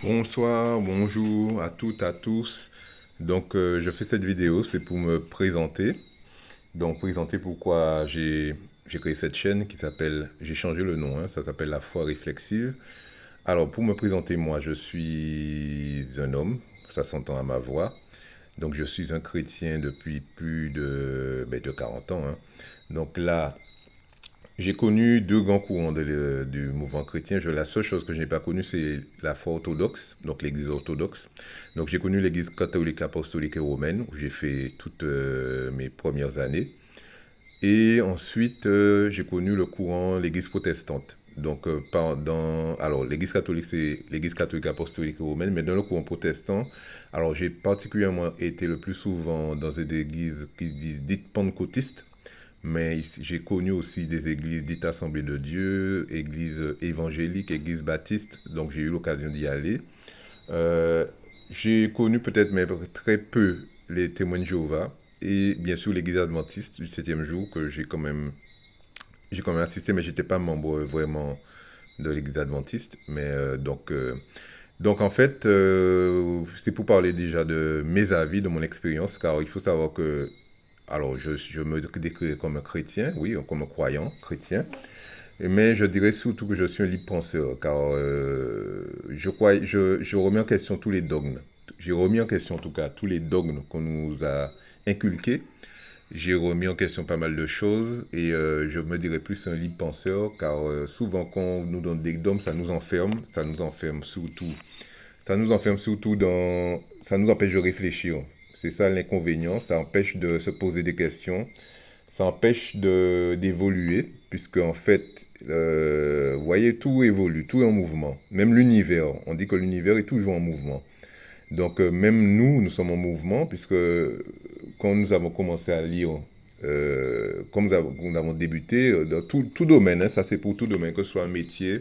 Bonsoir, bonjour à toutes, à tous. Je fais cette vidéo, c'est pour me présenter. Donc, présenter pourquoi j'ai créé cette chaîne qui s'appelle, j'ai changé le nom, hein, ça s'appelle La Foi Réflexive. Alors, pour me présenter, moi, je suis un homme, ça s'entend à ma voix. Donc, je suis un chrétien depuis plus de 40 ans, hein. Donc là, j'ai connu deux grands courants du mouvement chrétien. La seule chose que je n'ai pas connue, c'est la foi orthodoxe, donc l'église orthodoxe. Donc j'ai connu l'église catholique, apostolique et romaine, où j'ai fait toutes mes premières années. Et ensuite, j'ai connu le courant, l'église protestante. Alors l'église catholique, c'est l'église catholique, apostolique et romaine, mais dans le courant protestant, alors j'ai particulièrement été le plus souvent dans des églises qui disent dites pentecôtistes, mais j'ai connu aussi des églises dites Assemblées de Dieu, églises évangéliques, églises baptistes, donc j'ai eu l'occasion d'y aller. Euh, j'ai connu peut-être, mais très peu, les témoins de Jéhovah et bien sûr l'église adventiste du septième jour que j'ai quand même assisté, mais j'étais pas membre vraiment de l'église adventiste. Donc en fait, c'est pour parler déjà de mes avis, de mon expérience, car il faut savoir que alors, je me décris comme un chrétien, oui, comme un croyant chrétien, mais je dirais surtout que je suis un libre penseur, car je remets en question tous les dogmes. J'ai remis en question, en tout cas, tous les dogmes qu'on nous a inculqués. J'ai remis en question pas mal de choses et je me dirais plus un libre penseur, car souvent quand on nous donne des dogmes, ça nous enferme surtout ça nous empêche de réfléchir. C'est ça l'inconvénient, ça empêche de se poser des questions, ça empêche d'évoluer, puisque en fait, vous voyez, tout évolue, tout est en mouvement. Même l'univers, on dit que l'univers est toujours en mouvement. Donc même nous sommes en mouvement, puisque quand nous avons commencé à lire, comme nous avons débuté, dans tout domaine, hein, ça c'est pour tout domaine, que ce soit un métier,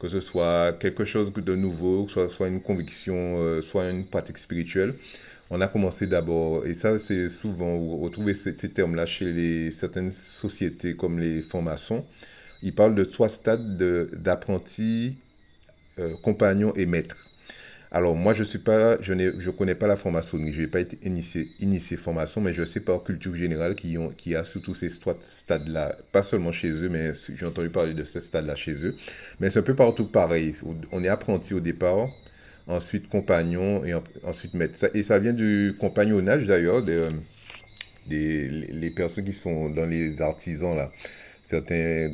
que ce soit quelque chose de nouveau, que ce soit une conviction, soit une pratique spirituelle. On a commencé d'abord, et ça c'est souvent, vous retrouvez ces termes-là chez certaines sociétés comme les francs-maçons. Ils parlent de trois stades d'apprenti, compagnon et maître. Alors moi je connais pas la franc-maçonnerie, je n'ai pas été initié franc-maçon, mais je sais par culture générale qu'il y a surtout ces stades-là, pas seulement chez eux, mais j'ai entendu parler de ces stades-là chez eux. Mais c'est un peu partout pareil. On est apprenti au départ, ensuite compagnon et ensuite maître. Et ça vient du compagnonnage d'ailleurs, les personnes qui sont dans les artisans là. Certains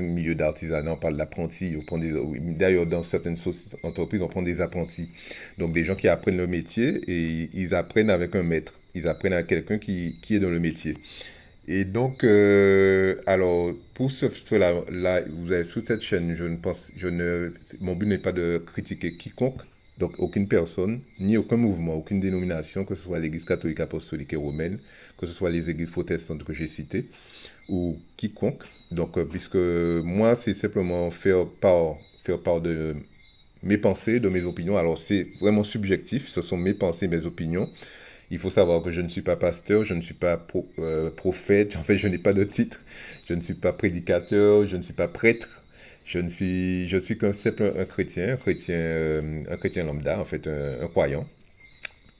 milieux d'artisanat, on parle d'apprentis. D'ailleurs, dans certaines entreprises, on prend des apprentis. Donc, des gens qui apprennent le métier et ils apprennent avec un maître. Ils apprennent avec quelqu'un qui est dans le métier. Et donc, alors, pour cela, là, vous avez sur cette chaîne, mon but n'est pas de critiquer quiconque, donc aucune personne, ni aucun mouvement, aucune dénomination, que ce soit l'Église catholique, apostolique et romaine, que ce soit les églises protestantes que j'ai citées, ou quiconque. Donc, puisque moi, c'est simplement faire part de mes pensées, de mes opinions. Alors, c'est vraiment subjectif, ce sont mes pensées, mes opinions. Il faut savoir que je ne suis pas pasteur, je ne suis pas prophète, en fait, je n'ai pas de titre. Je ne suis pas prédicateur, je ne suis pas prêtre. Je suis qu'un simple un chrétien lambda, en fait, un croyant.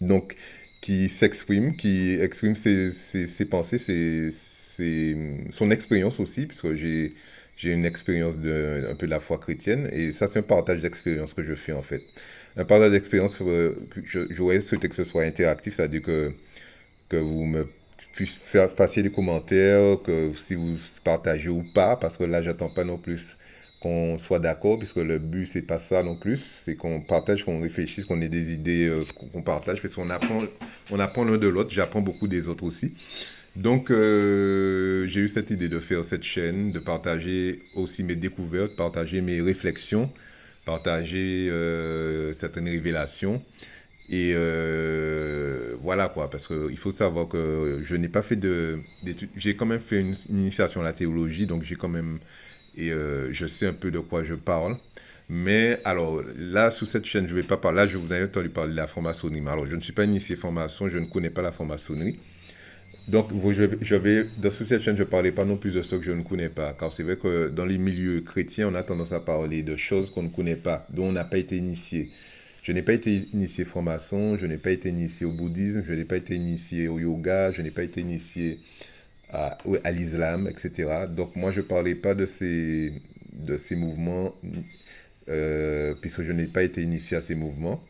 Donc, qui exprime ses pensées, son expérience aussi, puisque j'ai une expérience un peu de la foi chrétienne, et ça, c'est un partage d'expérience que je fais, en fait. Un partage d'expérience, j'aurais souhaité que ce soit interactif, c'est-à-dire que vous me fassiez des commentaires, que si vous partagez ou pas, parce que là, j'attends pas non plus qu'on soit d'accord, puisque le but, c'est pas ça non plus, c'est qu'on partage, qu'on réfléchisse, qu'on ait des idées qu'on partage, parce on apprend l'un de l'autre, j'apprends beaucoup des autres aussi. Donc, j'ai eu cette idée de faire cette chaîne, de partager aussi mes découvertes, partager mes réflexions, partager certaines révélations. Et voilà quoi, parce qu'il faut savoir que je n'ai pas fait d'études. J'ai quand même fait une initiation à la théologie, donc j'ai quand même. Et je sais un peu de quoi je parle. Mais alors, là, sous cette chaîne, je ne vais pas parler. Là, je vous ai entendu parler de la franc-maçonnerie. Mais alors, je ne suis pas initié franc-maçon, je ne connais pas la franc-maçonnerie. Donc, dans cette chaîne, je ne parlais pas non plus de ce que je ne connais pas, car c'est vrai que dans les milieux chrétiens, on a tendance à parler de choses qu'on ne connaît pas, dont on n'a pas été initié. Je n'ai pas été initié franc-maçon, je n'ai pas été initié au bouddhisme, je n'ai pas été initié au yoga, je n'ai pas été initié à l'islam, etc. Donc, moi, je ne parlais pas de ces mouvements, puisque je n'ai pas été initié à ces mouvements.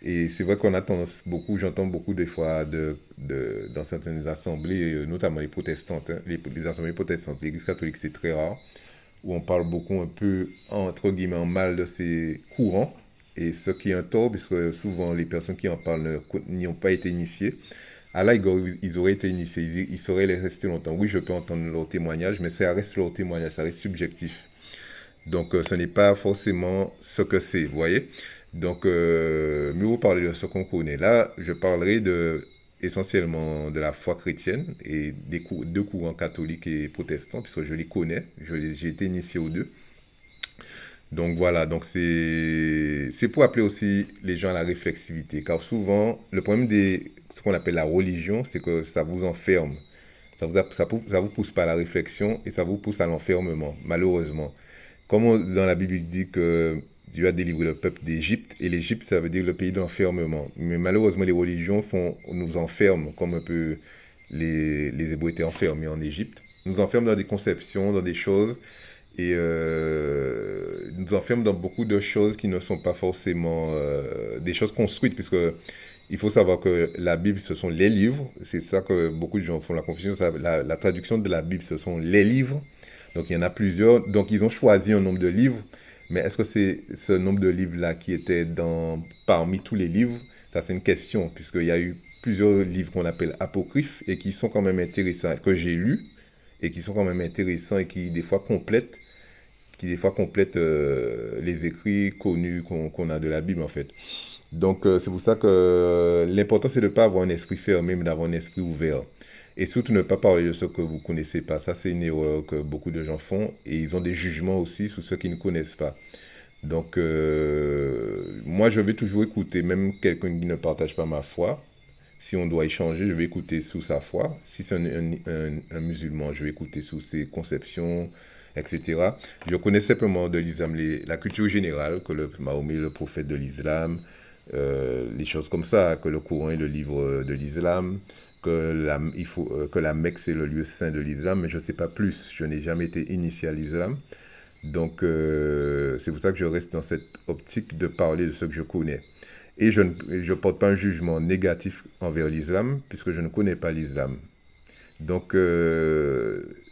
Et c'est vrai qu'on a tendance beaucoup, j'entends beaucoup des fois dans certaines assemblées, notamment les protestantes, hein, les assemblées protestantes, l'Église catholique c'est très rare, où on parle beaucoup un peu, entre guillemets, en mal de ces courants, et ce qui est un tort, puisque souvent les personnes qui en parlent n'y ont pas été initiées. Ah là, ils auraient été initiés, ils sauraient les rester longtemps. Oui, je peux entendre leur témoignage, mais ça reste leur témoignage, ça reste subjectif. Donc, ce n'est pas forcément ce que c'est, vous voyez. Donc, mieux vous parler de ce qu'on connaît. Là, je parlerai essentiellement de la foi chrétienne et deux courants catholiques et protestants, puisque je les connais, j'ai été initié aux deux. Donc voilà, donc c'est pour appeler aussi les gens à la réflexivité, car souvent, le problème ce qu'on appelle la religion, c'est que ça vous enferme. Ça vous pousse pas à la réflexion et ça vous pousse à l'enfermement, malheureusement. Dans la Bible, il dit que Dieu a délivré le peuple d'Égypte, et l'Égypte, ça veut dire le pays d'enfermement. Mais malheureusement, les religions nous enferment, comme un peu les Hébreux étaient enfermés en Égypte. Nous enferment dans des conceptions, dans des choses, et nous enferment dans beaucoup de choses qui ne sont pas forcément des choses construites, puisque il faut savoir que la Bible, ce sont les livres. C'est ça que beaucoup de gens font la confusion. La traduction de la Bible, ce sont les livres. Donc, il y en a plusieurs. Donc, ils ont choisi un nombre de livres. Mais est-ce que c'est ce nombre de livres-là qui était parmi tous les livres? Ça, c'est une question, puisqu'il y a eu plusieurs livres qu'on appelle apocryphes et qui sont quand même intéressants, que j'ai lus et qui sont quand même intéressants et qui des fois complètent les écrits connus qu'on a de la Bible, en fait. Donc, c'est pour ça que l'important, c'est de ne pas avoir un esprit fermé, mais d'avoir un esprit ouvert. Et surtout, ne pas parler de ce que vous ne connaissez pas. Ça, c'est une erreur que beaucoup de gens font. Et ils ont des jugements aussi sur ceux qui ne connaissent pas. Donc, moi, je vais toujours écouter, même quelqu'un qui ne partage pas ma foi. Si on doit échanger, je vais écouter sous sa foi. Si c'est un musulman, je vais écouter sous ses conceptions, etc. Je connais simplement de l'islam la culture générale, que le Mahomet est le prophète de l'islam, les choses comme ça, que le Coran est le livre de l'islam, que la Mecque c'est le lieu saint de l'islam, mais je ne sais pas plus. Je n'ai jamais été initié à l'islam. Donc, c'est pour ça que je reste dans cette optique de parler de ce que je connais. Et je ne porte pas un jugement négatif envers l'islam, puisque je ne connais pas l'islam. Donc,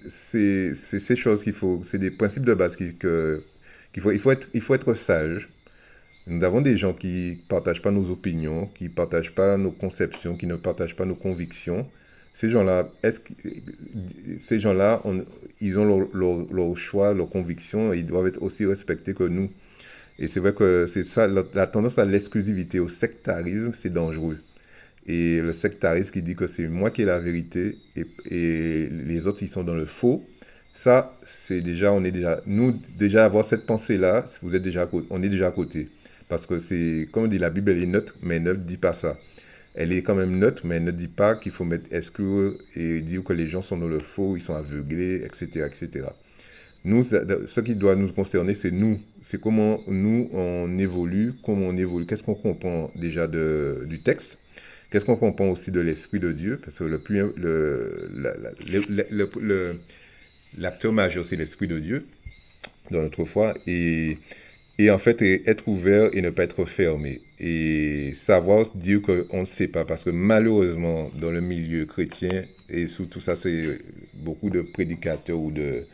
c'est ces choses c'est des principes de base il faut être sage. Nous avons des gens qui ne partagent pas nos opinions, qui ne partagent pas nos conceptions, qui ne partagent pas nos convictions. Ces gens-là, ils ont leur choix, leurs convictions, et ils doivent être aussi respectés que nous. Et c'est vrai que c'est ça, la tendance à l'exclusivité, au sectarisme, c'est dangereux. Et le sectarisme qui dit que c'est moi qui ai la vérité et les autres, ils sont dans le faux, ça, nous, déjà avoir cette pensée-là, on est déjà à côté. Parce que c'est, comme on dit, la Bible, elle est neutre, mais elle ne dit pas ça. Elle est quand même neutre, mais elle ne dit pas qu'il faut mettre exclure et dire que les gens sont dans le faux, ils sont aveuglés, etc., etc. Nous, ce qui doit nous concerner, c'est nous. C'est comment nous, comment on évolue, qu'est-ce qu'on comprend déjà du texte, qu'est-ce qu'on comprend aussi de l'Esprit de Dieu, parce que l'acteur majeur, c'est l'Esprit de Dieu dans notre foi, et en fait, être ouvert et ne pas être fermé. Et savoir se dire qu'on ne sait pas, parce que malheureusement, dans le milieu chrétien, et surtout ça, c'est beaucoup de prédicateurs ou de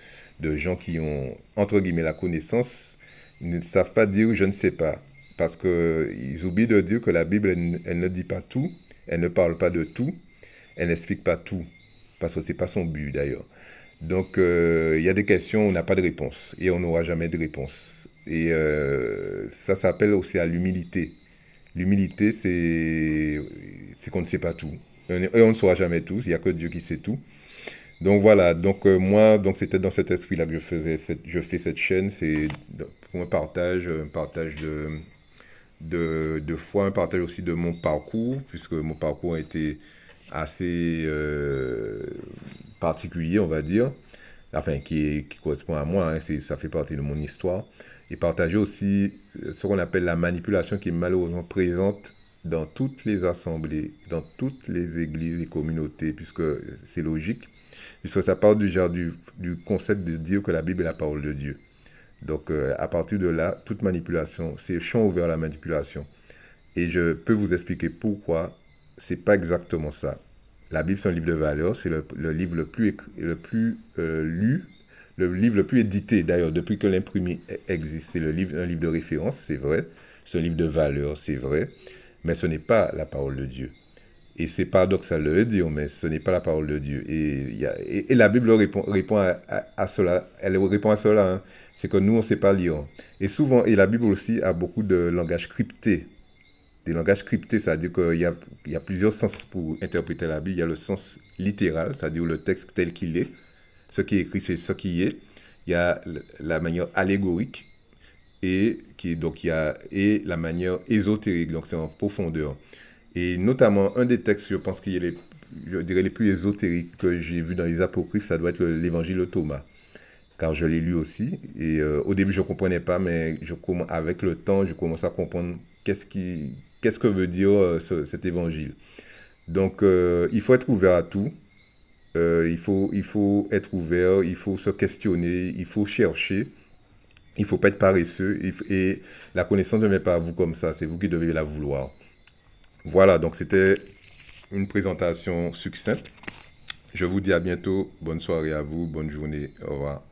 gens qui ont, entre guillemets, la connaissance, ils ne savent pas dire je ne sais pas. Parce qu'ils oublient de dire que la Bible, elle ne dit pas tout, elle ne parle pas de tout, elle n'explique pas tout. Parce que ce n'est pas son but d'ailleurs. Donc, il y a des questions où on n'a pas de réponse. Et on n'aura jamais de réponse. Et ça s'appelle aussi à l'humilité. L'humilité, c'est qu'on ne sait pas tout. Et on ne saura jamais tout. Il n'y a que Dieu qui sait tout. Donc voilà, donc moi, donc c'était dans cet esprit-là que je fais cette chaîne, c'est pour un partage de foi, un partage aussi de mon parcours, puisque mon parcours a été assez particulier, on va dire, enfin qui correspond à moi, hein, ça fait partie de mon histoire, et partager aussi ce qu'on appelle la manipulation qui est malheureusement présente dans toutes les assemblées, dans toutes les églises et communautés, puisque c'est logique, puisque ça part du genre du concept de dire que la Bible est la parole de Dieu. Donc à partir de là, toute manipulation, c'est champ ouvert à la manipulation. Et je peux vous expliquer pourquoi c'est pas exactement ça. La Bible, c'est un livre de valeur, c'est le livre le plus lu, le livre le plus édité d'ailleurs depuis que l'imprimé existe. C'est un livre de référence, c'est vrai. C'est un livre de valeur, c'est vrai. Mais ce n'est pas la parole de Dieu. Et c'est paradoxal de le dire, mais ce n'est pas la parole de Dieu. Et la Bible répond à cela. Elle répond à cela. Hein. C'est que nous, on ne sait pas lire. Et souvent, et la Bible aussi a beaucoup de langage crypté. Des langages cryptés, c'est-à-dire qu'il y a plusieurs sens pour interpréter la Bible. Il y a le sens littéral, c'est-à-dire le texte tel qu'il est. Ce qui est écrit, c'est ce qui est. Il y a la manière allégorique et la manière ésotérique, donc c'est en profondeur. Et notamment, un des textes, je pense qu'il est je dirais les plus ésotériques que j'ai vu dans les apocryphes, ça doit être l'évangile de Thomas. Car je l'ai lu aussi. Et au début, je ne comprenais pas, mais avec le temps, je commence à comprendre qu'est-ce que veut dire cet évangile. Donc, il faut être ouvert à tout. Il faut être ouvert, il faut se questionner, il faut chercher. Il ne faut pas être paresseux. Et la connaissance ne vient pas à vous comme ça, c'est vous qui devez la vouloir. Voilà, donc c'était une présentation succincte. Je vous dis à bientôt. Bonne soirée à vous, bonne journée. Au revoir.